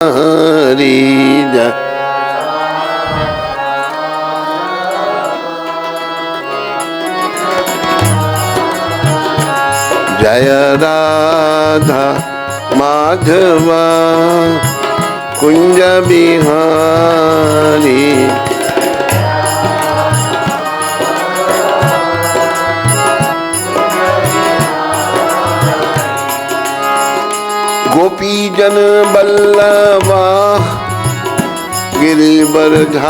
हरि जय। जय राधा माधवा कुंज बिहारी। गोपी जन बल्लभा गिरिवरधारी।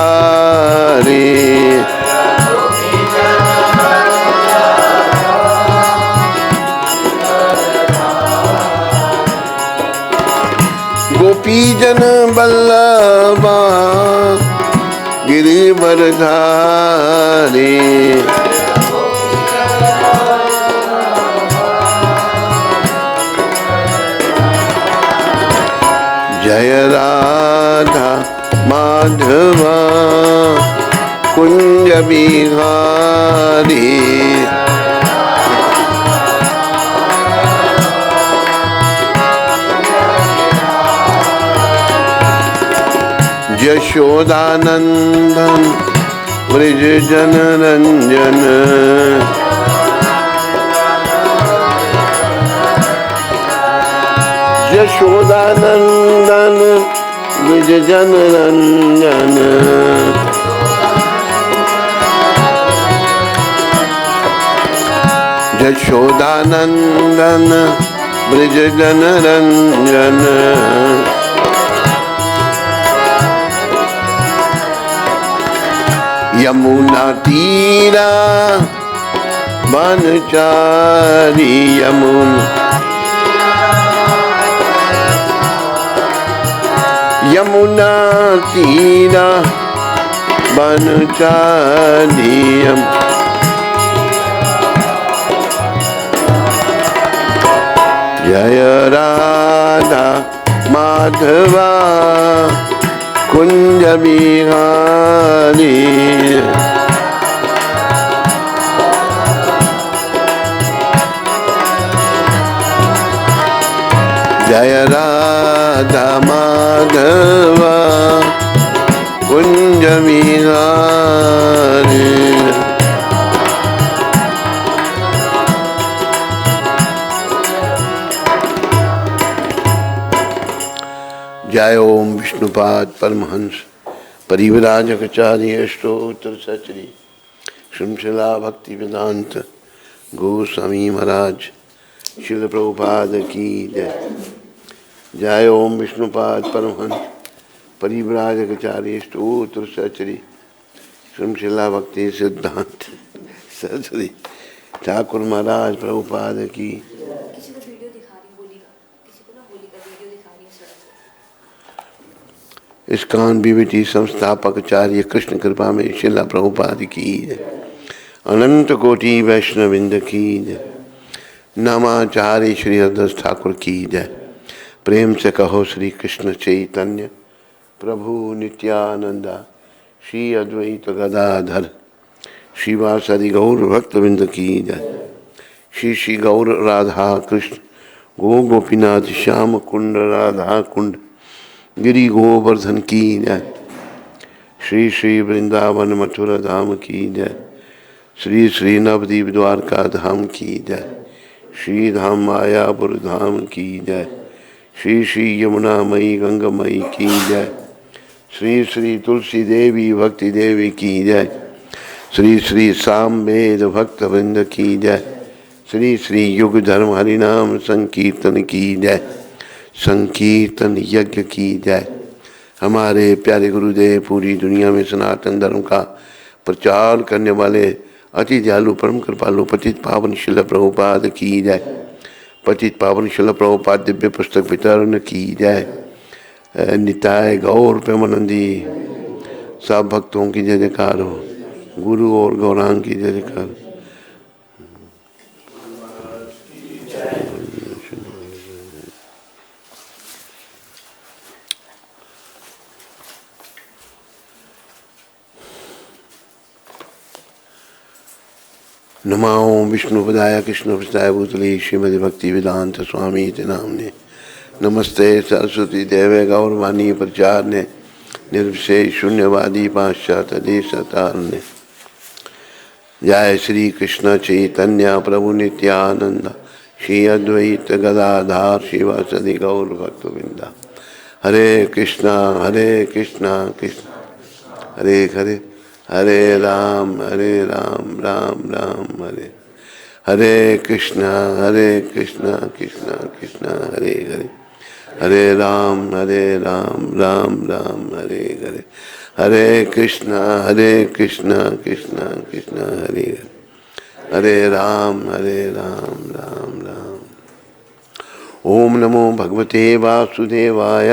गोपी जन बल्लभा गिरिवरधारी। जय राधा माधवा कुंज बिहारी। यशोदानंदन ब्रज जन रंजन। यशोदानंदन ब्रज जन रंजन। यशोदानंदन ब्रज जन रंजन। यमुना तीरा बनचारी। यमुना तीरा बनचारी। जय राधा माधवा कुंज बिहारी। जय राधा माधवा कुंज बिहारी। जय ओम विष्णुपाद परमहंस परिव्राजकाचार्य स्तोत्र सचरी श्रृंखला भक्ति वेदांत गोस्वामी महाराज शिल प्रभुपाद की जय। जय ओम विष्णुपाद परमहंस परिव्राजकाचार्य स्तोत्र सचरी श्रृंखला भक्ति सिद्धांत सचरी ठाकुर महाराज प्रभुपाद की। इस्कॉन बीबीटी संस्थापक आचार्य कृष्ण कृपा में शिला प्रभुपाद की जय। अनंत कोटि वैष्णविंद की जय। नामाचार्य श्री हरदास ठाकुर की जय। प्रेम से कहो श्री कृष्ण चैतन्य प्रभु नित्यानंदा श्री अद्वैत गदाधर शिवासदि गौर भक्तविंद की जय। श्री श्री गौर राधा कृष्ण गो गोपीनाथ श्याम कुंड राधा कुंड गिरि गोवर्धन की जय। श्री श्री वृंदावन मथुरा धाम की जय। श्री श्री नवदीप द्वारका धाम की जय। श्री धाम मायापुर धाम की जय। श्री श्री यमुना मई गंगामयी की जय। श्री श्री तुलसी देवी भक्ति देवी की जय। श्री श्री सामवेद भक्त वृंद की जय। श्री श्री युग धर्म हरिनाम संकीर्तन की जय। संकीर्तन यज्ञ की जय। हमारे प्यारे गुरुदेव पूरी दुनिया में सनातन धर्म का प्रचार करने वाले अति दयालु परम कृपालु पतित पावन शिल प्रभुपाद की जय। पतित पावन शिल प्रभुपाद दिव्य पुस्तक वितरण की जय। निताय गौर प्रेमानंदी सब भक्तों की जय जयकार हो। गुरु और गौरांग की जय जयकार। नमो विष्णुपदाय कृष्णपदाय भूतले श्रीमद् भक्ति वेदांत स्वामी इति नाम्ने नमस्ते सरस्वती देवे गौरवाणी प्रचारने निर्विशेष शून्यवादी पाश्चात्य देशतारने। जय श्री कृष्ण चैतन्य प्रभु नित्यानंद श्री अद्वैत गदाधार शिवासदि गौर भक्तवृंदा। हरे कृष्णा कृष्ण हरे हरे, हरे राम राम राम हरे हरे कृष्णा कृष्ण कृष्ण हरे हरे, हरे राम राम हरे हरे, हरे कृष्णा कृष्ण कृष्ण हरे हरे, हरे राम राम राम। ओम नमो भगवते वासुदेवाय,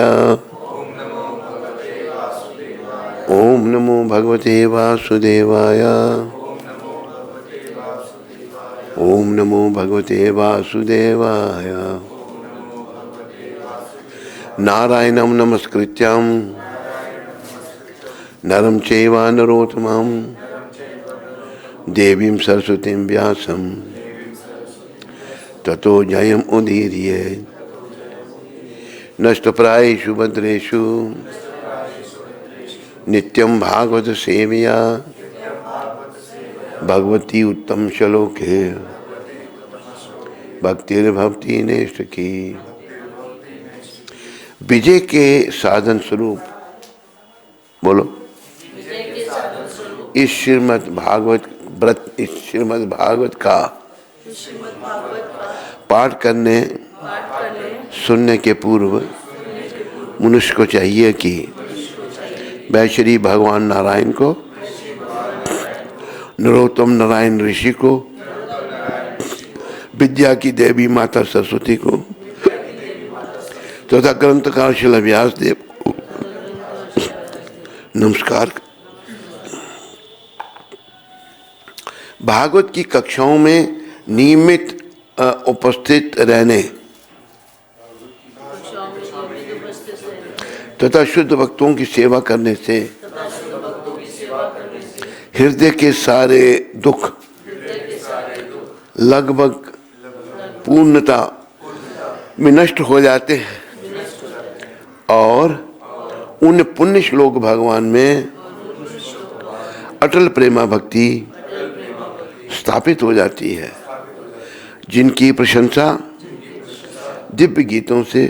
ओम नमो भगवते वासुदेवाय, ओम नमो भगवते वासुदेवाय। नारायणं नमस्कृत्यं नरं चैव नरोत्तमं देवीं सरस्वतीं व्यासं ततो जयम् उदीर्ये। नष्टप्रायेषु भद्रेषु नित्यं भागवत सेवया भगवती उत्तम श्लोके भक्तिर्भवती नैष्ठिकी। विजय के साधन स्वरूप बोलो, इस श्रीमद् भागवत व्रत, इस श्रीमद् भागवत का पाठ करने सुनने के पूर्व मनुष्य को चाहिए कि वह श्री भगवान नारायण को, नरोत्तम नारायण ऋषि को, विद्या की देवी माता सरस्वती को तथा ग्रंथकार श्रील व्यास देव को नमस्कार। भागवत की कक्षाओं में नियमित उपस्थित रहने तथा शुद्ध भक्तों की सेवा करने से हृदय के सारे दुख लगभग पूर्णता में नष्ट हो जाते हैं और उन पुण्य श्लोक भगवान में अटल प्रेमा भक्ति स्थापित हो जाती है, जिनकी प्रशंसा दिव्य गीतों से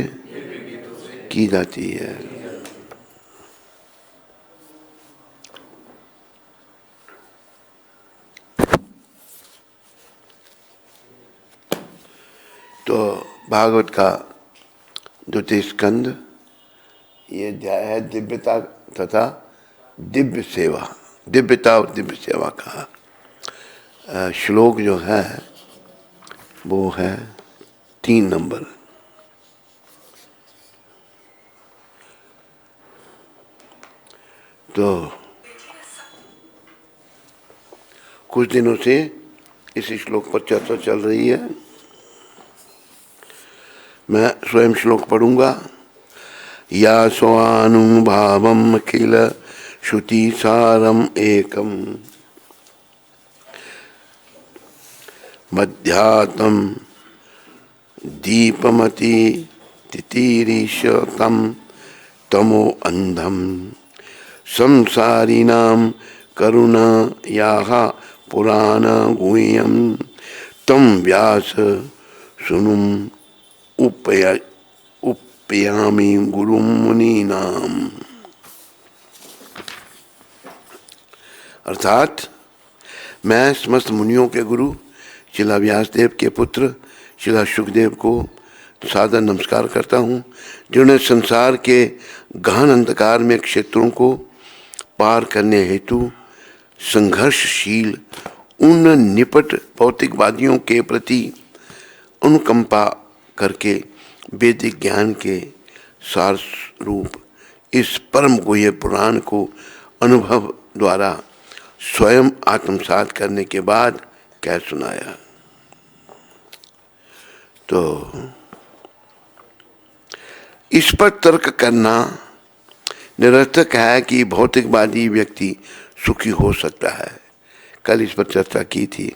की जाती है। तो भागवत का द्वितीय स्कंद ये अध्याय है दिव्यता तथा दिव्य सेवा, दिव्यता और दिव्य सेवा का श्लोक जो है वो है 3 नंबर। तो कुछ दिनों से इस श्लोक पर चर्चा चल रही है। मैं स्वयं श्लोक पढ़ूंगा। या स्वानुभावम किल श्रुति सारम एकम मध्यात्म दीपमति तितिरीशतम तमो अंधम संसारिणां करुणा याः पुराण गुह्यं तम व्यास सुनुम उपयामि गुरुं मुनीनाम। अर्थात मैं समस्त मुनियों के गुरु श्रील व्यासदेव के पुत्र श्रील शुकदेव को सादर नमस्कार करता हूँ, जिन्होंने संसार के गहन अंधकार में क्षेत्रों को पार करने हेतु संघर्षशील उन निपट भौतिकवादियों के प्रति अनुकंपा करके वैदिक ज्ञान के सार रूप इस परम गुह्य पुराण को अनुभव द्वारा स्वयं आत्मसात करने के बाद कह सुनाया। तो इस पर तर्क करना निरर्थक है कि भौतिकवादी व्यक्ति सुखी हो सकता है। कल इस पर चर्चा की थी।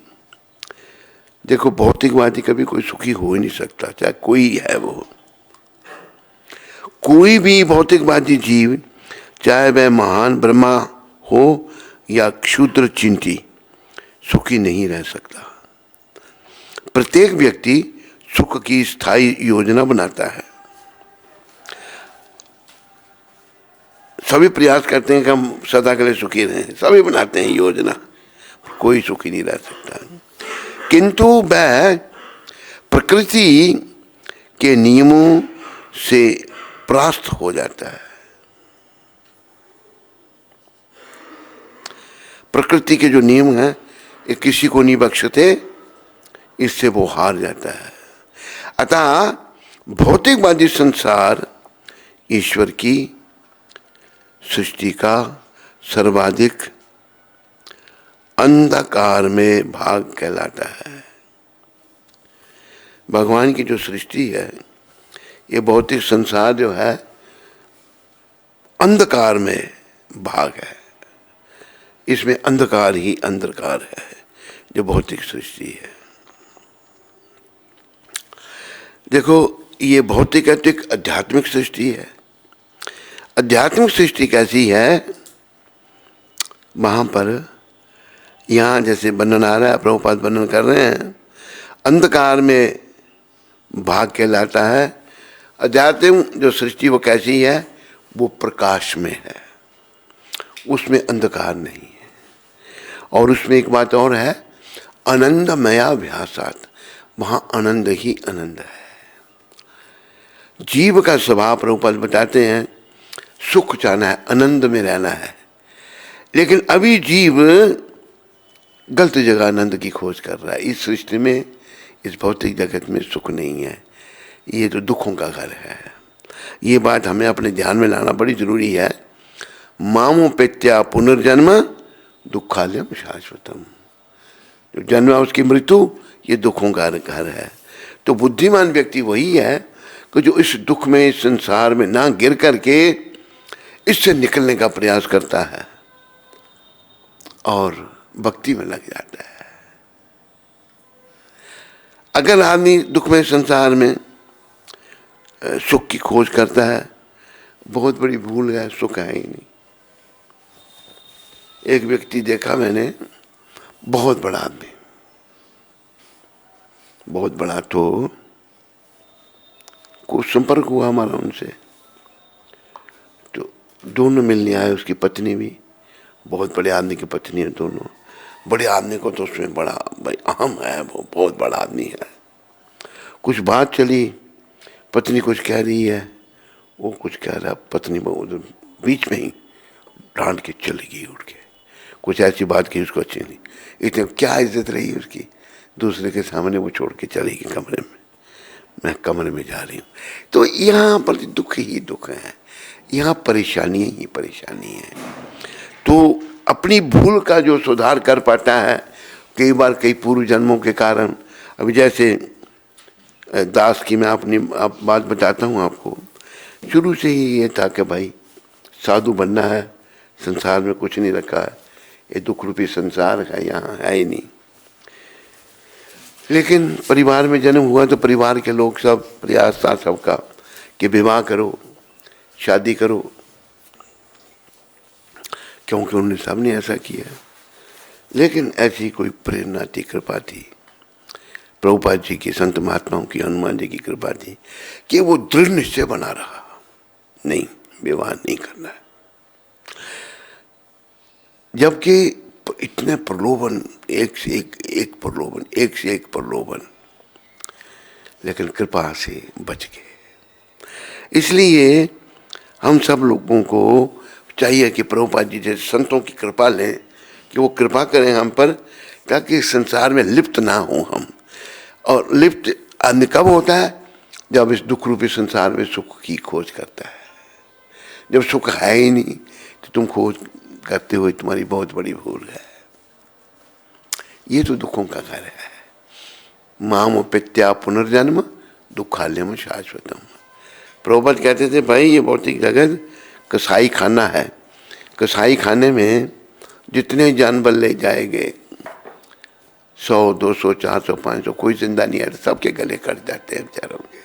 देखो, भौतिकवादी कभी कोई सुखी हो ही नहीं सकता, चाहे कोई है वो। कोई भी भौतिकवादी जीव, चाहे वह महान ब्रह्मा हो या क्षुद्र चिंटी, सुखी नहीं रह सकता। प्रत्येक व्यक्ति सुख की स्थायी योजना बनाता है। सभी प्रयास करते हैं कि हम सदा के लिए सुखी रहें, सभी बनाते हैं योजना, कोई सुखी नहीं रह सकता। किंतु वह प्रकृति के नियमों से परास्त हो जाता है। प्रकृति के जो नियम हैं ये किसी को नहीं बख्शते, इससे वो हार जाता है। अतः भौतिकवादी संसार ईश्वर की सृष्टि का सर्वाधिक अंधकार में भाग कहलाता है। भगवान की जो सृष्टि है, ये भौतिक संसार जो है अंधकार में भाग है। इसमें अंधकार ही अंधकार है जो भौतिक सृष्टि है। देखो, ये भौतिक है तो एक आध्यात्मिक सृष्टि है। आध्यात्मिक सृष्टि कैसी है, वहां पर यहाँ जैसे वर्णन आ रहा है, प्रभुपाद वर्णन कर रहे हैं, अंधकार में भाग कहलाता है। आध्यात्मिक जो सृष्टि वो कैसी है, वो प्रकाश में है, उसमें अंधकार नहीं है। और उसमें एक बात और है, आनंदमयाभ्यासात, वहां आनंद ही आनंद है। जीव का स्वभाव प्रभुपाद बताते हैं सुख चाहना है, आनंद में रहना है। लेकिन अभी जीव गलत जगह आनंद की खोज कर रहा है। इस सृष्टि में, इस भौतिक जगत में सुख नहीं है, ये तो दुखों का घर है। ये बात हमें अपने ध्यान में लाना बड़ी जरूरी है। मामोपेत्या पुनर्जन्म दुखालयम शाश्वतम, जो जन्म है उसकी मृत्यु, ये दुखों का घर है। तो बुद्धिमान व्यक्ति वही है कि जो इस दुख में, इस संसार में ना गिर करके इससे निकलने का प्रयास करता है और भक्ति में लग जाता है। अगर आदमी दुख में, संसार में सुख की खोज करता है, बहुत बड़ी भूल है, सुख है ही नहीं। एक व्यक्ति देखा मैंने, बहुत बड़ा आदमी, बहुत बड़ा, तो कुछ संपर्क हुआ हमारा उनसे, तो दोनों मिलने आए, उसकी पत्नी भी, बहुत बड़े आदमी की पत्नी है दोनों। बड़े आदमी को तो उसमें बड़ा भाई अहम है, वो बहुत बड़ा आदमी है। कुछ बात चली, पत्नी कुछ कह रही है, वो कुछ कह रहा, पत्नी वो उधर बीच में ही डांट के चली गई उठ के। कुछ ऐसी बात की उसको अच्छी नहीं, इतने क्या इज्जत रही उसकी, दूसरे के सामने वो छोड़ के चली गई कमरे में। मैं कमरे में जा रही हूँ, तो यहाँ पर दुख ही दुख है, यहाँ परेशानी ही परेशानी है। तो अपनी भूल का जो सुधार कर पाता है, कई बार कई पूर्व जन्मों के कारण, अभी जैसे दास की मैं अपनी बात बताता हूँ आपको, शुरू से ही ये था कि भाई साधु बनना है, संसार में कुछ नहीं रखा है, ये दुख रूपी संसार है, यहाँ है ही नहीं। लेकिन परिवार में जन्म हुआ तो परिवार के लोग सब प्रयास था सबका कि विवाह करो, शादी करो, क्योंकि उन्होंने सबने ऐसा किया। लेकिन ऐसी कोई प्रेरणा थी, कृपा थी, प्रभुपाद जी की, संत महात्माओं की, हनुमान जी की कृपा थी कि वो दृढ़ निश्चय बना रहा, नहीं विवाह नहीं करना है। जबकि इतने प्रलोभन, एक से एक प्रलोभन, एक से एक प्रलोभन, लेकिन कृपा से बच गए। इसलिए हम सब लोगों को चाहिए कि प्रभुपाद जी जैसे संतों की कृपा लें, कि वो कृपा करें हम पर, ताकि संसार में लिप्त ना हो हम। और लिप्त आदमी कब होता है, जब इस दुख रूपी संसार में सुख की खोज करता है। जब सुख है ही नहीं तो तुम खोज करते हुए तुम्हारी बहुत बड़ी भूल है। ये तो दुखों का घर है। मामोपेत्या पुनर्जन्म दुखालयम शाश्वतम। प्रभुपाद कहते थे भाई ये भौतिक जगत कसाई खाना है, कसाई खाने में जितने जानवर ले जाएंगे 100, 200, 400, 500, कोई जिंदा नहीं है, सबके गले कट जाते हैं बेचारों के।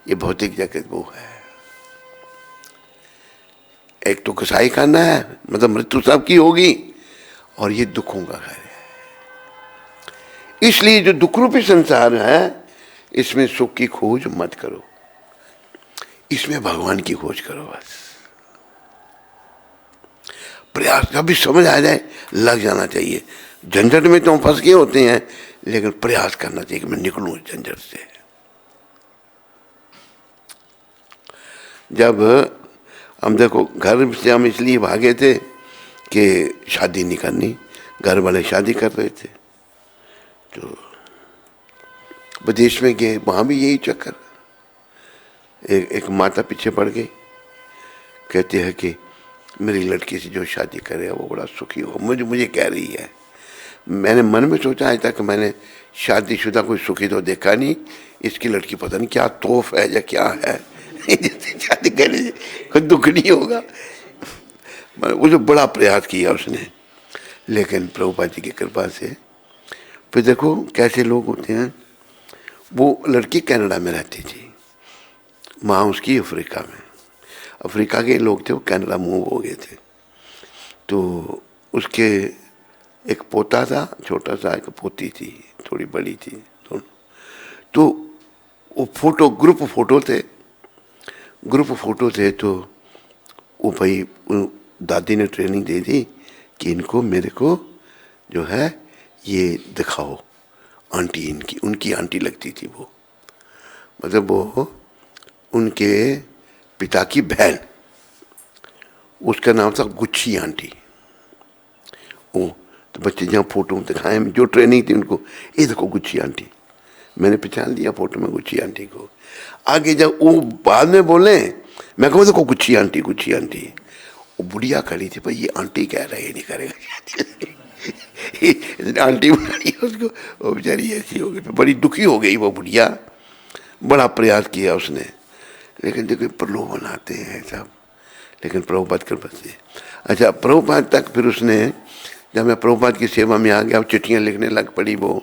ये भौतिक जगत वो है। एक तो कसाई खाना है, मतलब मृत्यु सबकी होगी, और ये दुखों का घर है। इसलिए जो दुख रूपी संसार है, इसमें सुख की खोज मत करो, इसमें भगवान की खोज करो। बस प्रयास, कभी समझ आ जाए लग जाना चाहिए। झंझट में तो हम फंस गए होते हैं, लेकिन प्रयास करना चाहिए कि मैं निकलूं झंझट से। जब हम देखो, घर से हम इसलिए भागे थे कि शादी नहीं करनी, घर वाले शादी कर रहे थे, तो विदेश में गए, वहां भी यही चक्कर। एक माता पीछे पड़ गई, कहती है कि मेरी लड़की से जो शादी करे वो बड़ा सुखी हो। मुझे कह रही है, मैंने मन में सोचा आज तक मैंने शादीशुदा कोई सुखी तो देखा नहीं, इसकी लड़की पता नहीं क्या तोहफ है या क्या है शादी करने से कोई दुख नहीं होगा। उसे बड़ा प्रयास किया उसने, लेकिन प्रभुपाद जी की कृपा से फिर देखो कैसे लोग होते हैं। वो लड़की कनाडा में रहती थी, माँ उसकी अफ्रीका में। अफ्रीका के लोग थे, वो कनाडा मूव हो गए थे। तो उसके एक पोता था छोटा सा, एक पोती थी थोड़ी बड़ी थी दोनों। तो वो फोटो ग्रुप फोटो थे। तो वो भाई दादी ने ट्रेनिंग दे दी कि इनको मेरे को जो है ये दिखाओ आंटी, इनकी उनकी आंटी लगती थी वो, मतलब वो उनके पिता की बहन, उसका नाम था गुच्छी आंटी। वो तो बच्चे जहाँ फोटो दिखाए, जो ट्रेनिंग थी उनको, ये देखो गुच्छी आंटी, मैंने पहचान लिया फोटो में गुच्छी आंटी को। आगे जब वो बाद में बोले, मैं कहूँ देखो गुच्छी आंटी। वो बुढ़िया खड़ी थी, भाई ये आंटी कह रहा है, ये नहीं करेगा आंटी बनाई उसको, वो बेचारी ऐसी हो गई, बड़ी दुखी हो गई वो बुढ़िया। बड़ा प्रयास किया उसने, लेकिन देखो प्रलोभन आते हैं सब। लेकिन प्रभुपाद कृपा से, अच्छा प्रभुपाद तक फिर उसने, जब मैं प्रभुपाद की सेवा में आ गया, चिट्ठियाँ लिखने लग पड़ी वो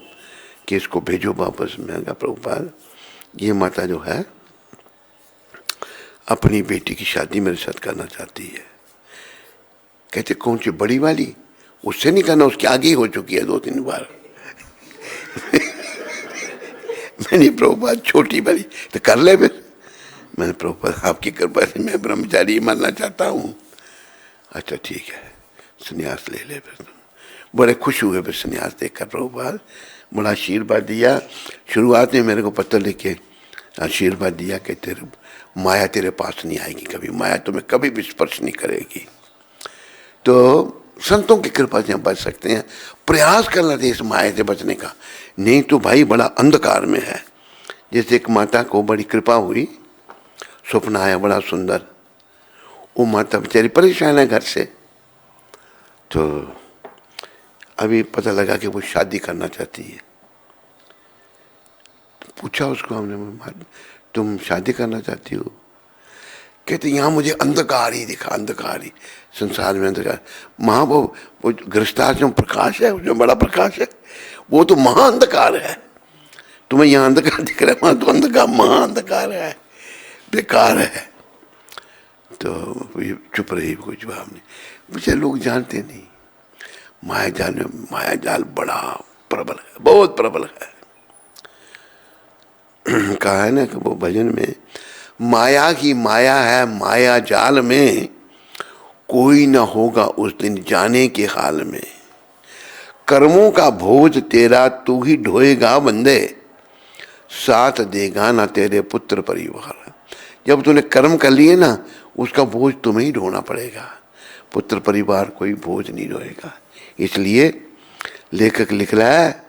कि इसको भेजो वापस। मैं कहा प्रभुपाद ये माता जो है अपनी बेटी की शादी मेरे साथ करना चाहती है। कहते कौन सी बड़ी वाली? उससे नहीं करना, उसके आगे ही हो चुकी है 2-3 बार मैंने प्रभुपाद छोटी वाली तो कर ले फिर। मैंने प्रभुपाद आपकी कृपा से मैं ब्रह्मचारी मरना चाहता हूँ। अच्छा ठीक है, संन्यास ले ले फिर। तुम बड़े खुश हुए फिर संन्यास देखकर प्रभुपाद, बड़ा आशीर्वाद दिया। शुरुआत में मेरे को पत्र लिख के आशीर्वाद दिया कि तेरे माया तेरे पास नहीं आएगी कभी, माया तुम्हें कभी भी स्पर्श नहीं करेगी। तो संतों की कृपा से हम बच सकते हैं, प्रयास करना चाहिए इस माया से बचने का, नहीं तो भाई बड़ा अंधकार में है। जैसे एक माता को बड़ी कृपा हुई, स्वप्न आया बड़ा सुंदर, वो माता बेचारी परेशान है घर से। तो अभी पता लगा कि वो शादी करना चाहती है। तो पूछा उसको हमने, तुम शादी करना चाहती हो? कहते यहाँ मुझे अंधकार ही दिखा, अंधकार ही, संसार में अंधकार। महा वो गृहस्थाश्रम प्रकाश है, उसमें बड़ा प्रकाश है, वो तो महा अंधकार है। तुम्हें यहाँ अंधकार दिख रहा है, वहां तो अंधकार महा अंधकार है, बेकार है। तो चुप रही, कोई जवाब नहीं। मुझे लोग जानते नहीं, माया जाल बड़ा प्रबल है, बहुत प्रबल है। कहा है ना कि वो भजन में, माया की माया है माया जाल में, कोई न होगा उस दिन जाने के हाल में। कर्मों का बोझ तेरा तू ही ढोएगा बंदे, साथ देगा ना तेरे पुत्र परिवार। जब तूने कर्म कर लिए ना, उसका बोझ तुम्हें ही ढोना पड़ेगा, पुत्र परिवार कोई बोझ नहीं ढोएगा। इसलिए लेखक लिख रहा है,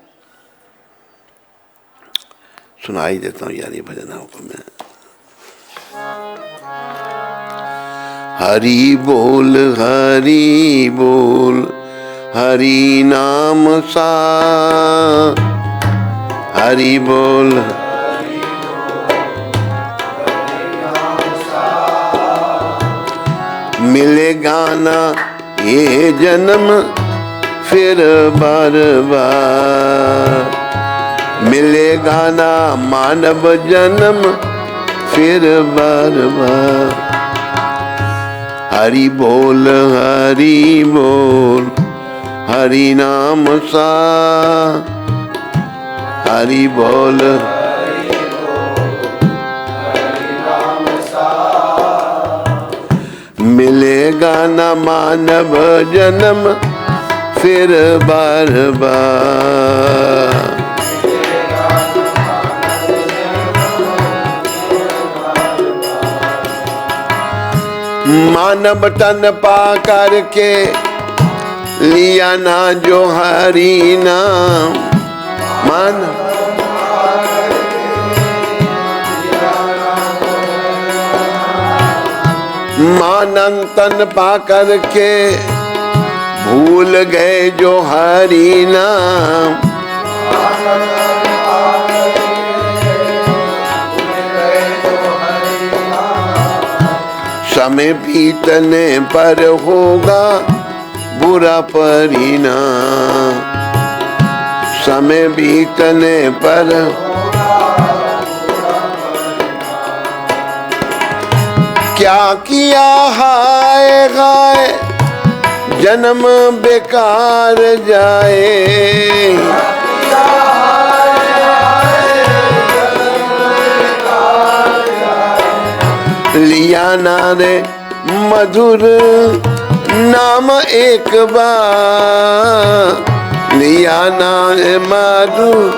सुनाई देता हूँ यार ये भजन आपको मैं। हरि बोल हरि नाम सा, हरि बोल मिलेगा ना ये जन्म फिर बार बार, मिलेगा ना मानव जन्म फिर बार बार। हरि बोल हरि नाम सा हरि बोल मिलेगा न मानव जन्म फिर बार बार। मानव तन पा करके लिया ना जो हरि नाम। मानव मानव तन पा करके भूल गए जो हरि नाम। समय बीतने पर होगा बुरा परिणाम। समय बीतने पर क्या किया हाय गाय जन्म बेकार जाए। लिया ना रे मधुर नाम एक बार। लिया ना रे मधुर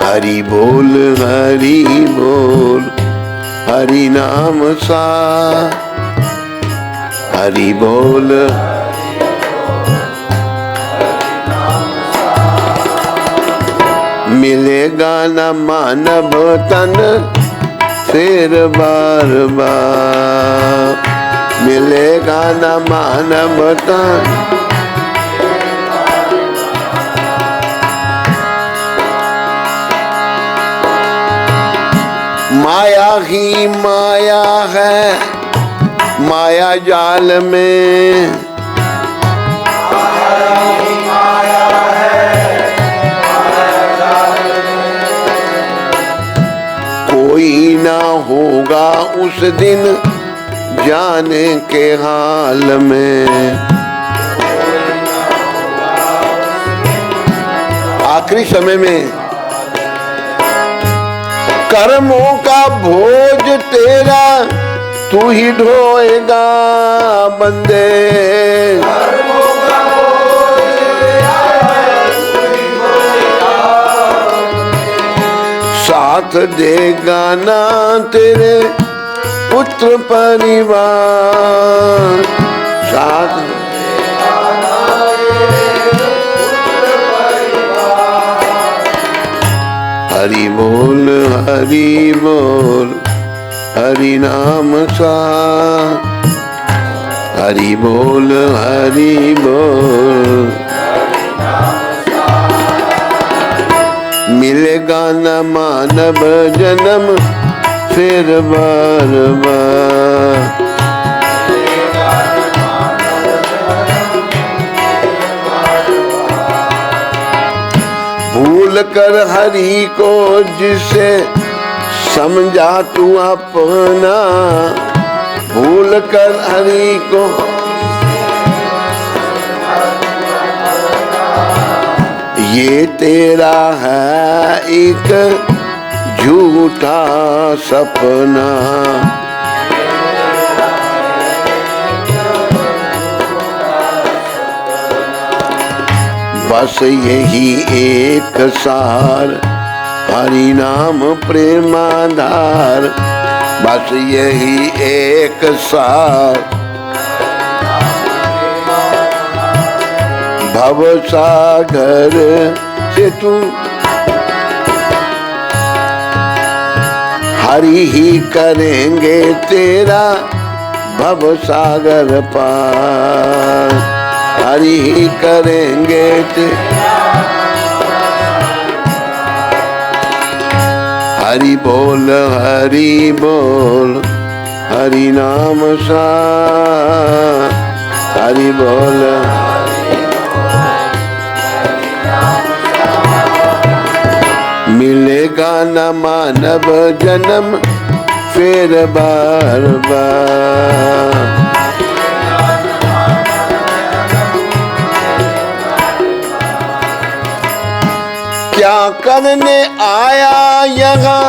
हरि बोल हरि नाम सा हरि बोल। मिलेगा न मानव तन फिर बार बार। मिलेगा न मानव तन माया ही माया है माया जाल में। कोई ना होगा उस दिन जाने के हाल में। आखिरी समय में कर्मों का बोझ तेरा तू ही ढोएगा बंदे। साथ देगा ना तेरे पुत्र परिवार। साथ हरि बोल हरि नाम सा हरि बोल मिलेगा न मानव जन्म फिर बार बार। भूल कर हरि को जिसे समझा तू अपना। भूल कर हरि को ये तेरा है एक झूठा सपना। बस यही एक सार हरि नाम प्रेमाधार। बस यही एक सार भव सागर से तू हरि ही करेंगे तेरा भव सागर पार। हरि ही करेंगे हरि बोल हरि नाम सा हरि बोल। मिलेगा न मानव जन्म फिर बार बार। क्या करने आया यहाँ,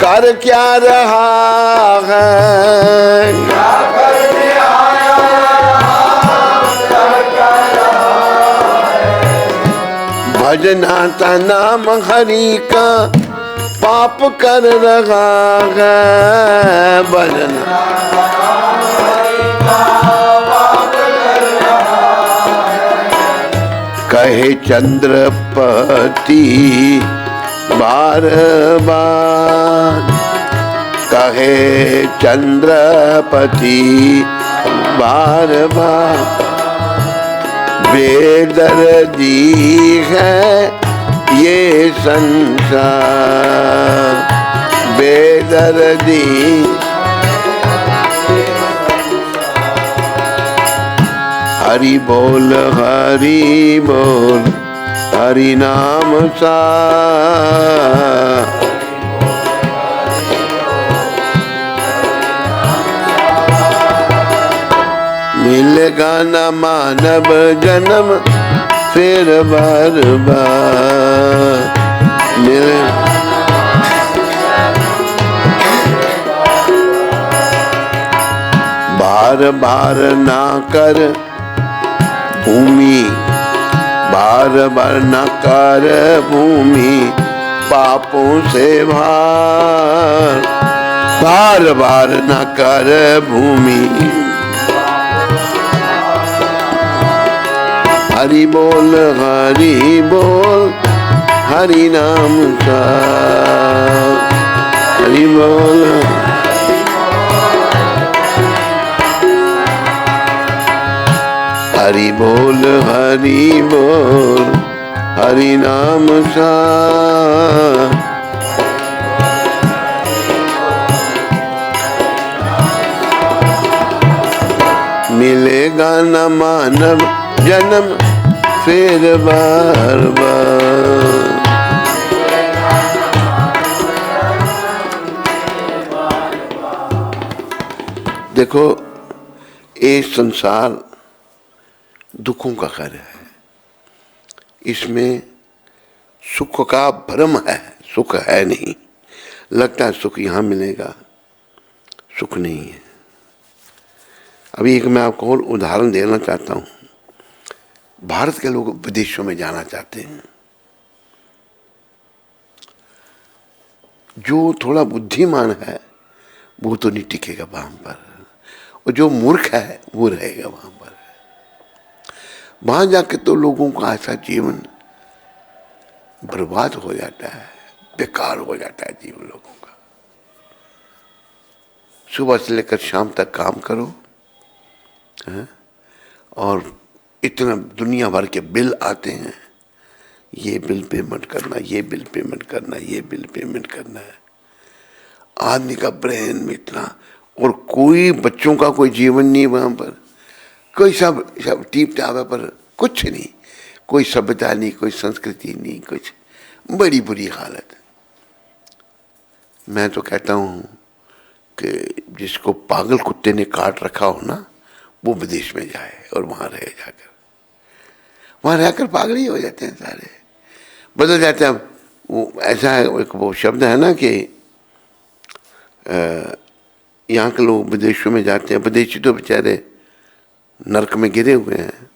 कर क्या रहा है? क्या करने आया कर क्या रहा है? भजना का नाम हरि का पाप कर रहा है। भजना हरि का पाप कर रहा है। कहे चंद्रपति बार बार, कहे चंद्रपति बार बार। बेदर्दी है ये संसार, बेदर्दी। हरि बोल हरि नाम सा। मिलेगा न मानव जन्म फिर बार बार। मिले बार बार ना कर भूमि, बार बार न कर भूमि पापों से भार। बार बार न कर भूमि। हरि बोल हरि नाम का। हरि बोल हरि बोल हरि नाम सा। मिलेगा न मानव जन्म फिर बार बार। देखो ये संसार दुखों का घर है, इसमें सुख का भ्रम है, सुख है नहीं। लगता है सुख यहाँ मिलेगा, सुख नहीं है। अभी एक मैं आपको और उदाहरण देना चाहता हूँ। भारत के लोग विदेशों में जाना चाहते हैं। जो थोड़ा बुद्धिमान है वो तो नहीं टिकेगा वहां पर, और जो मूर्ख है वो रहेगा वहां पर। वहां जाके तो लोगों का ऐसा जीवन बर्बाद हो जाता है, बेकार हो जाता है जीवन लोगों का। सुबह से लेकर शाम तक काम करो है? और इतना दुनिया भर के बिल आते हैं, ये बिल पेमेंट करना, ये बिल पेमेंट करना, ये बिल पेमेंट करना है। आदमी का ब्रेन में इतना, और कोई बच्चों का कोई जीवन नहीं वहां पर, कोई सब टीप टाप पर, कुछ नहीं, कोई सभ्यता नहीं, कोई संस्कृति नहीं, कुछ बड़ी बुरी हालत। मैं तो कहता हूँ कि जिसको पागल कुत्ते ने काट रखा हो ना, वो विदेश में जाए और वहां रहे जाकर। वहां रहकर पागल ही हो जाते हैं, सारे बदल जाते हैं। वो ऐसा है, एक वो शब्द है ना कि यहाँ के लोग विदेशों में जाते हैं, विदेशी तो बेचारे नरक में गिरे हुए हैं,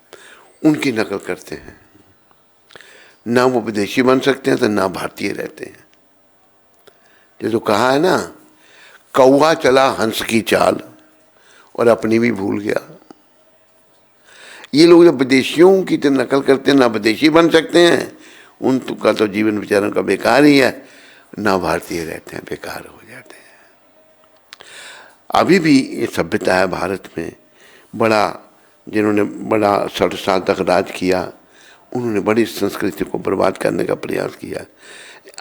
उनकी नकल करते हैं। ना वो विदेशी बन सकते हैं तो ना भारतीय रहते हैं। ये तो कहा है ना, कौवा चला हंस की चाल और अपनी भी भूल गया। ये लोग जब विदेशियों की तो नकल करते हैं, ना विदेशी बन सकते हैं, उनका तो जीवन बेचारों का बेकार ही है, ना भारतीय रहते हैं, बेकार हो जाते हैं। अभी भी ये सभ्यता है भारत में, बड़ा जिन्होंने बड़ा 60 साल तक राज किया, उन्होंने बड़ी संस्कृति को बर्बाद करने का प्रयास किया।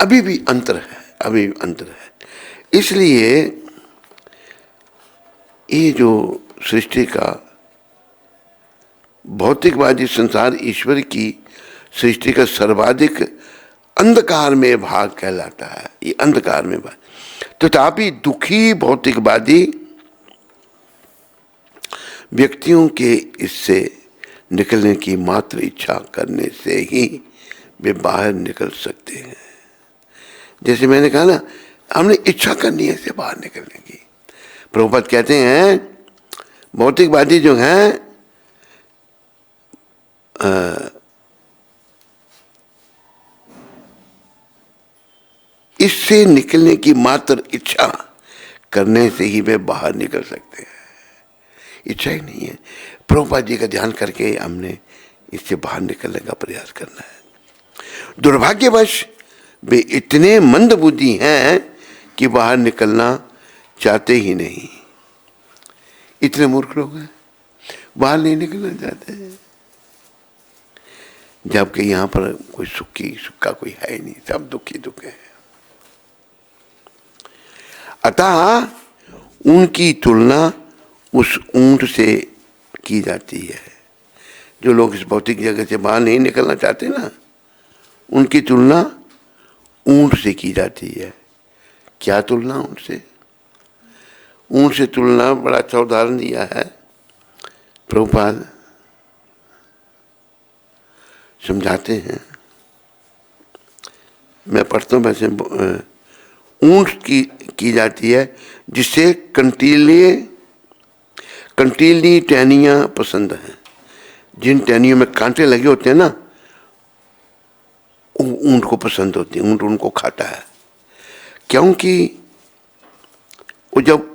अभी भी अंतर है, अभी भी अंतर है। इसलिए ये जो सृष्टि का भौतिकवादी संसार ईश्वर की सृष्टि का सर्वाधिक अंधकार में भाग कहलाता है। ये अंधकार में भाग, तथापि दुखी भौतिकवादी व्यक्तियों के इससे निकलने की मात्र इच्छा करने से ही वे बाहर निकल सकते हैं। जैसे मैंने कहा ना, हमने इच्छा करनी है इससे बाहर निकलने की। प्रभुपाद कहते हैं भौतिकवादी जो हैं इससे निकलने की मात्र इच्छा करने से ही वे बाहर निकल सकते हैं। इच्छा ही नहीं है। प्रभुपाद जी का ध्यान करके हमने इससे बाहर निकलने का प्रयास करना है। दुर्भाग्यवश वे इतने मंदबुद्धि हैं कि बाहर निकलना चाहते ही नहीं। इतने मूर्ख लोग हैं, बाहर नहीं निकलना चाहते हैं, जबकि यहाँ पर कोई सुख का कोई है ही नहीं, सब दुखी दुख है। अतः उनकी तुलना उस ऊंट से की जाती है। जो लोग इस भौतिक जगत से बाहर नहीं निकलना चाहते ना, उनकी तुलना ऊंट से की जाती है। क्या तुलना ऊंट से? ऊंट से तुलना बड़ा अच्छा उदाहरण दिया है प्रभुपाद, समझाते हैं। मैं पढ़ता हूँ वैसे। ऊंट की जाती है जिससे कंटीली टहनियाँ पसंद हैं। जिन टहनियों में कांटे लगे होते हैं ना, ऊंट को पसंद होती है, ऊंट उनको खाता है। क्योंकि वो जब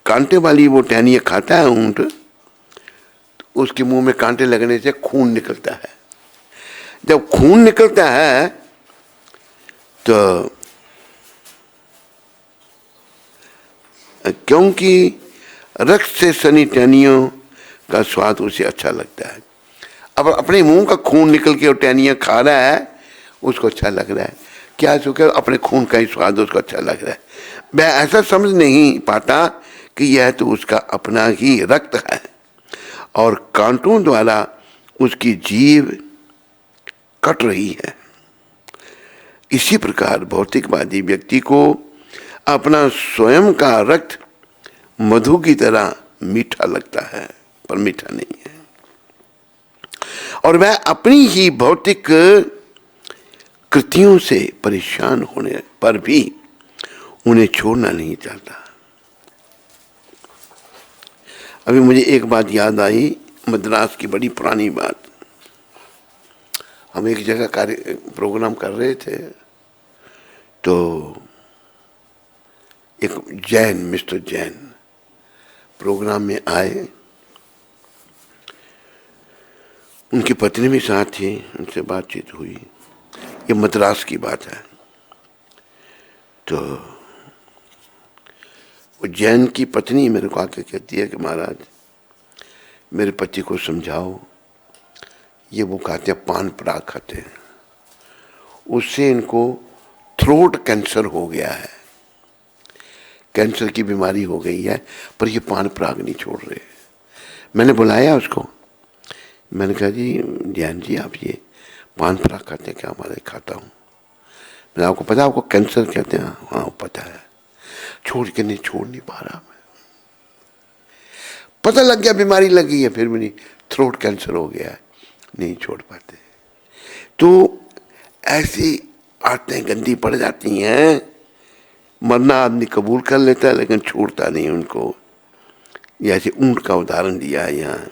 कांटे वाली वो टहनियाँ खाता है ऊंट, तो उसके मुंह में कांटे लगने से खून निकलता है। जब खून निकलता है तो क्योंकि रक्त से सनी टहनियों का स्वाद उसे अच्छा लगता है। अब अपने मुंह का खून निकल के वो टहनियाँ खा रहा है, उसको अच्छा लग रहा है। क्या सुख है? अपने खून का ही स्वाद उसको अच्छा लग रहा है। वह ऐसा समझ नहीं पाता कि यह तो उसका अपना ही रक्त है और कांटों द्वारा उसकी जीभ कट रही है। इसी प्रकार भौतिकवादी व्यक्ति को अपना स्वयं का रक्त मधु की तरह मीठा लगता है, पर मीठा नहीं है। और वह अपनी ही भौतिक कृतियों से परेशान होने पर भी उन्हें छोड़ना नहीं चाहता। अभी मुझे एक बात याद आई, मद्रास की बड़ी पुरानी बात। हम एक जगह प्रोग्राम कर रहे थे, तो एक जैन, मिस्टर जैन प्रोग्राम में आए। उनकी पत्नी भी साथ थी, उनसे बातचीत हुई। ये मद्रास की बात है। तो वो जैन की पत्नी मेरे को आके कहती है कि महाराज मेरे पति को समझाओ, ये वो खाते हैं, पान पराग खाते हैं, उससे इनको थ्रोट कैंसर हो गया है, कैंसर की बीमारी हो गई है, पर ये पान पराग नहीं छोड़ रहे। मैंने बुलाया उसको, मैंने कहा जी जैन जी आप ये पान पराग खाते हैं क्या? हमारे खाता हूँ। मैंने आपको पता है आपको कैंसर कहते हैं? हाँ पता है। छोड़ नहीं पा रहा मैं। पता लग गया बीमारी लगी है, फिर भी नहीं, थ्रोट कैंसर हो गया है, नहीं छोड़ पाते। तो ऐसी आदतें गंदी पड़ जाती हैं। मरना आदमी कबूल कर लेता है लेकिन छोड़ता नहीं उनको। जैसे ऊंट का उदाहरण दिया है यहाँ।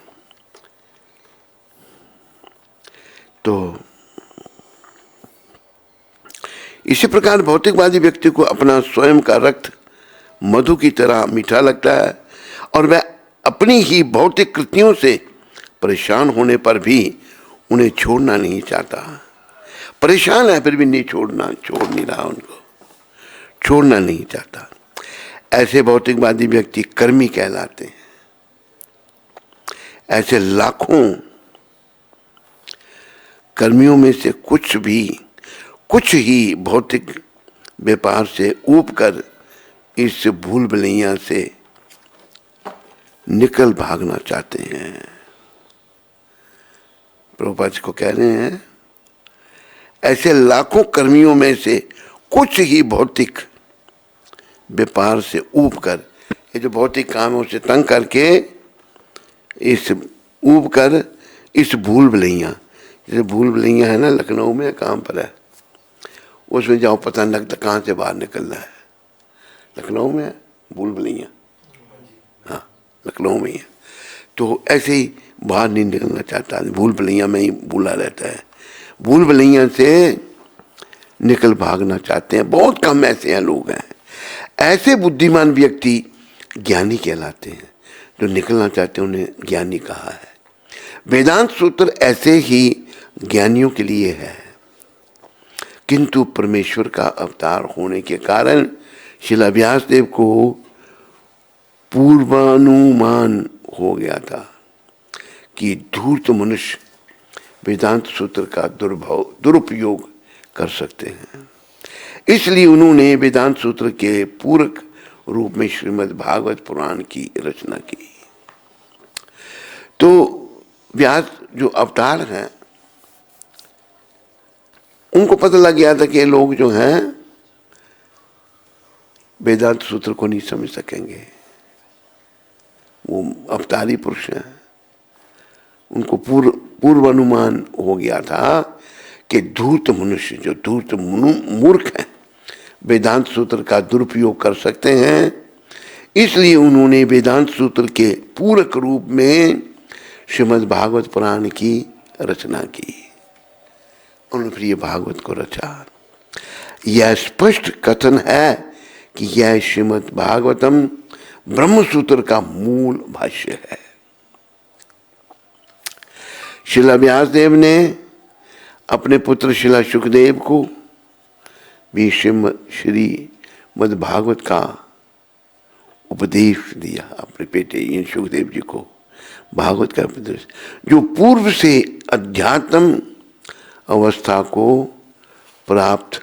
तो इसी प्रकार भौतिकवादी व्यक्ति को अपना स्वयं का रक्त मधु की तरह मीठा लगता है और वह अपनी ही भौतिक कृतियों से परेशान होने पर भी उन्हें छोड़ना नहीं चाहता। परेशान है फिर भी नहीं छोड़ नहीं रहा, उनको छोड़ना नहीं चाहता। ऐसे भौतिकवादी व्यक्ति कर्मी कहलाते हैं। ऐसे लाखों कर्मियों में से कुछ ही भौतिक व्यापार से ऊब कर इस भूल भुलैया से निकल भागना चाहते हैं। प्रभुपाद को कह रहे हैं ऐसे लाखों कर्मियों में से कुछ ही भौतिक व्यापार से ऊब कर, ये जो भौतिक काम है उससे तंग करके, इस ऊब कर इस भूल भुलैया, जैसे भूल भुलैया है ना लखनऊ में काम पर है, उसमें जाओ पता नहीं लगता कहाँ से बाहर निकलना है। लखनऊ में है भूल भुलैया, हाँ लखनऊ में ही है। तो ऐसे ही बाहर नहीं निकलना चाहता, भूल भुलैया में ही भूला रहता है। भूल भुलैया से निकल भागना चाहते हैं, बहुत कम ऐसे हैं लोग हैं। ऐसे बुद्धिमान व्यक्ति ज्ञानी कहलाते हैं, जो निकलना चाहते हैं उन्हें ज्ञानी कहा है। वेदांत सूत्र ऐसे ही ज्ञानियों के लिए है, किंतु परमेश्वर का अवतार होने के कारण श्रील व्यासदेव को पूर्वानुमान हो गया था कि धूर्त मनुष्य वेदांत सूत्र का दुरुपयोग कर सकते हैं। इसलिए उन्होंने वेदांत सूत्र के पूरक रूप में श्रीमद् भागवत पुराण की रचना की। तो व्यास जो अवतार हैं, उनको पता लग गया था कि ये लोग जो हैं वेदांत सूत्र को नहीं समझ सकेंगे। वो अवतारी पुरुष हैं, उनको पूर्व अनुमान हो गया था कि धूर्त मनुष्य, जो धूर्त मूर्ख हैं, वेदांत सूत्र का दुरुपयोग कर सकते हैं। इसलिए उन्होंने वेदांत सूत्र के पूरक रूप में श्रीमद् भागवत पुराण की रचना की। उन्होंने फिर ये भागवत को रचा। यह स्पष्ट कथन है कि यह श्रीमद् भागवतम ब्रह्मसूत्र का मूल भाष्य है। श्रील व्यासदेव ने अपने पुत्र श्रील शुकदेव को भी श्रीमद् भागवत का उपदेश दिया। अपने बेटे शुकदेव जी को भागवत का उपदेश, जो पूर्व से अध्यात्म अवस्था को प्राप्त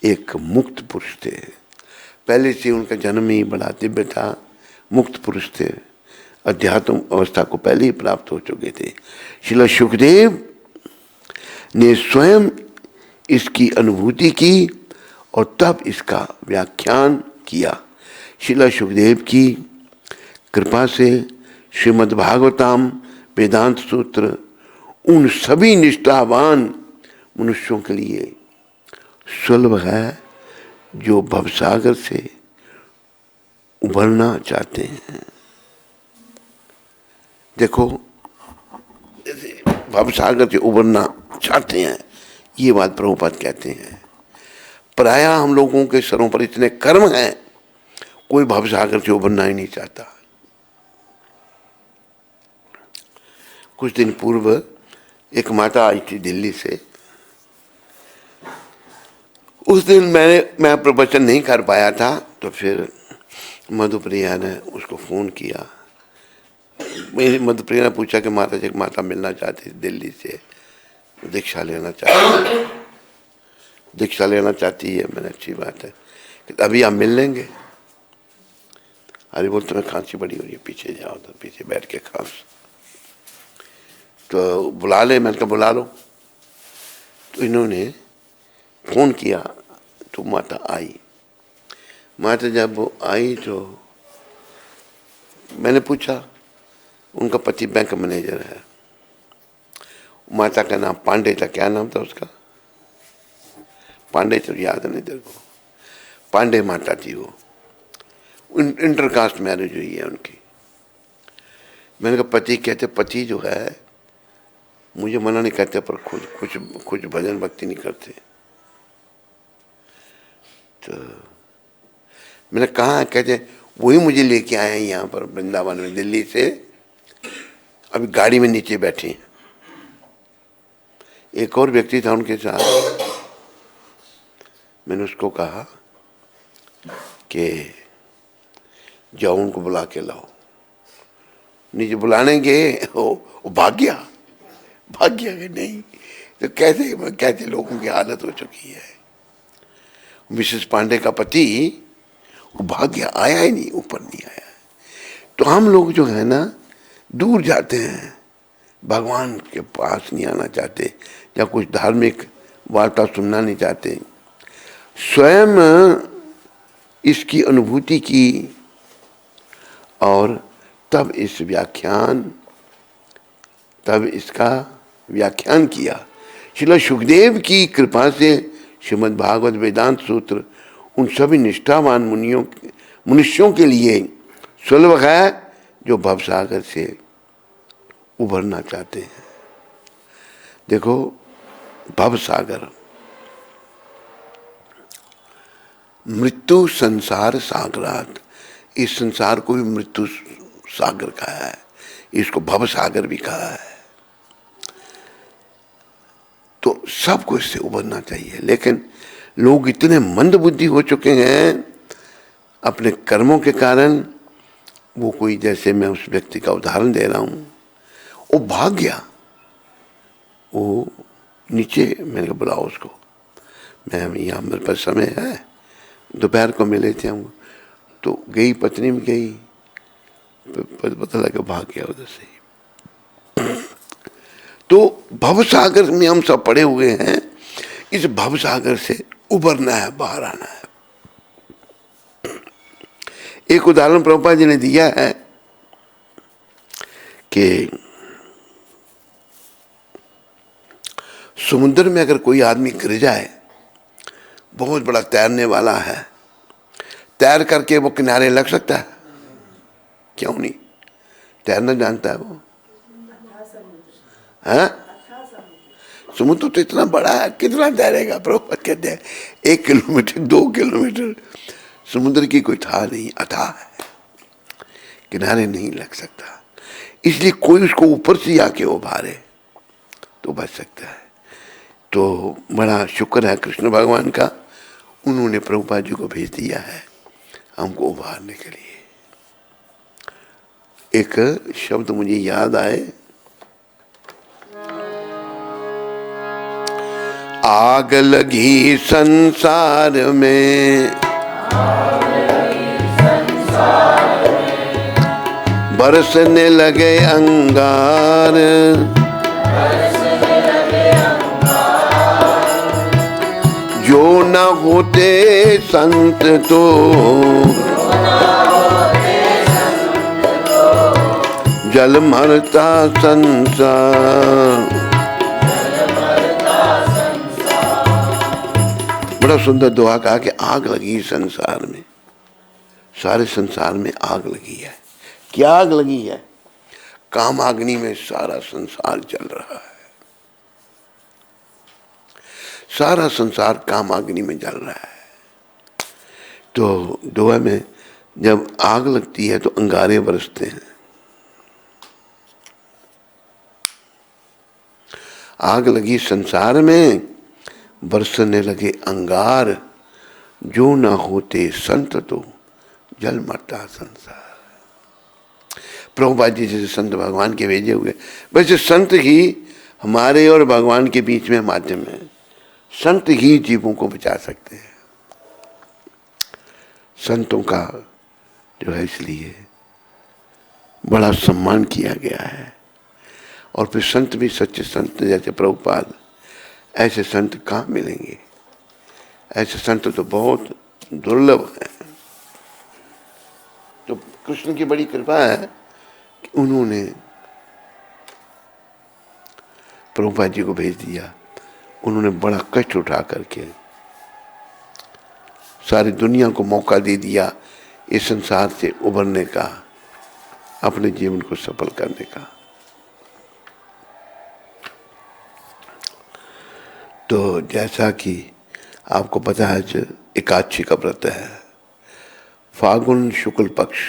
एक मुक्त पुरुष थे। पहले से उनका जन्म ही बड़ा दिव्य था, मुक्त पुरुष थे, अध्यात्म अवस्था को पहले ही प्राप्त हो चुके थे। श्रील शुकदेव ने स्वयं इसकी अनुभूति की और तब इसका व्याख्यान किया। श्रील शुकदेव की कृपा से श्रीमद् भागवतम वेदांत सूत्र उन सभी निष्ठावान मनुष्यों के लिए सुलभ है जो भवसागर से उभरना चाहते हैं। देखो, भवसागर से उभरना चाहते हैं, ये बात प्रभुपाद कहते हैं। प्रायः हम लोगों के सरों पर इतने कर्म हैं, कोई भवसागर से उभरना ही नहीं चाहता। कुछ दिन पूर्व एक माता आई थी दिल्ली से। उस दिन मैं प्रवचन नहीं कर पाया था, तो फिर मधुप्रिया ने उसको फ़ोन किया। मेरी मधुप्रिया ने पूछा कि माता जी, माता मिलना चाहती दिल्ली से, दीक्षा लेना चाहती है। मैंने अच्छी बात है, अभी आप मिल लेंगे। अरे बोल, तुम्हें खांसी बड़ी हो रही है, पीछे जाओ, तो पीछे बैठ के खांस, तो बुला ले। मैंने कहा बुला लो। तो इन्होंने फ़ोन किया तो माता आई। माता जब वो आई तो मैंने पूछा, उनका पति बैंक मैनेजर है। माता का नाम पांडे था। क्या नाम था उसका? पांडे, तो याद नहीं तेरे को? पांडे माता थी वो। इंटरकास्ट मैरिज हुई है उनकी। मैंने कहा पति कहते, पति जो है मुझे मना नहीं करते, पर कुछ भजन भक्ति नहीं करते। तो मैंने कहा, कहते वही मुझे लेके आए हैं यहाँ पर वृंदावन में, दिल्ली से। अभी गाड़ी में नीचे बैठे हैं। एक और व्यक्ति था उनके साथ। मैंने उसको कहा कि जाओ उनको बुला के लाओ। नीचे बुलाने गए, वो भाग गया कि नहीं। तो कैसे लोगों की हालत हो चुकी है। मिसेस पांडे का पति वो भाग गया, आया ही नहीं, ऊपर नहीं आया। तो हम लोग जो है ना, दूर जाते हैं, भगवान के पास नहीं आना चाहते, या कुछ धार्मिक वार्ता सुनना नहीं चाहते। स्वयं इसकी अनुभूति की और तब इसका व्याख्यान किया। श्रील सुखदेव की कृपा से श्रीमद् भागवत वेदांत सूत्र उन सभी निष्ठावान मनुष्यों के लिए सुलभ है जो भवसागर से उभरना चाहते हैं। देखो, भवसागर, मृत्यु संसार सागरात, इस संसार को भी मृत्यु सागर कहा है, इसको भवसागर भी कहा है। तो सबको इससे उभरना चाहिए, लेकिन लोग इतने मंदबुद्धि हो चुके हैं अपने कर्मों के कारण। वो कोई, जैसे मैं उस व्यक्ति का उदाहरण दे रहा हूँ, वो भाग गया, वो नीचे, मैंने कहा बुलाओ उसको, मैं यहाँ मेरे पास समय है, दोपहर को मिले थे हम। तो गई, पत्नी में गई, पता लगा भाग गया उधर से। तो भवसागर में हम सब पड़े हुए हैं, इस भवसागर से उभरना है, बाहर आना है। एक उदाहरण प्रभुपाद जी ने दिया है कि समुद्र में अगर कोई आदमी गिर जाए, बहुत बड़ा तैरने वाला है, तैर करके वो किनारे लग सकता है? क्यों नहीं? तैरना जानता है वो, है? समुद्र तो इतना बड़ा है, कितना तैरेगा? प्रभुपाद कहते हैं 1 किलोमीटर 2 किलोमीटर समुद्र की कोई था नहीं, अथाह है, किनारे नहीं लग सकता। इसलिए कोई उसको ऊपर से आके उभारे तो बच सकता है। तो बड़ा शुक्र है कृष्ण भगवान का, उन्होंने प्रभुपाद जी को भेज दिया है हमको उभारने के लिए। एक शब्द मुझे याद आए, आग लगी संसार में, बरसने लगे अंगार, जो न होते संत तो जल मरता संसार। बड़ा सुंदर दुआ कहा कि आग लगी संसार में, सारे संसार में आग लगी है। क्या आग लगी है? कामाग्नि में सारा संसार जल रहा है, सारा संसार कामाग्नि में जल रहा है। तो दुआ में जब आग लगती है तो अंगारे बरसते हैं। आग लगी संसार में, बरसने लगे अंगार, जो ना होते संत तो जल मरता संसार। प्रभुपाद जी जैसे संत भगवान के भेजे हुए, वैसे संत ही हमारे और भगवान के बीच में माध्यम है। संत ही जीवों को बचा सकते हैं। संतों का जो है इसलिए बड़ा सम्मान किया गया है। और फिर संत भी सच्चे संत जैसे प्रभुपाद, ऐसे संत कहाँ मिलेंगे? ऐसे संत तो बहुत दुर्लभ हैं। तो कृष्ण की बड़ी कृपा है कि उन्होंने प्रभुपाद जी को भेज दिया। उन्होंने बड़ा कष्ट उठा करके सारी दुनिया को मौका दे दिया इस संसार से उभरने का, अपने जीवन को सफल करने का। तो जैसा कि आपको पता है, एकादशी का व्रत है, फागुन शुक्ल पक्ष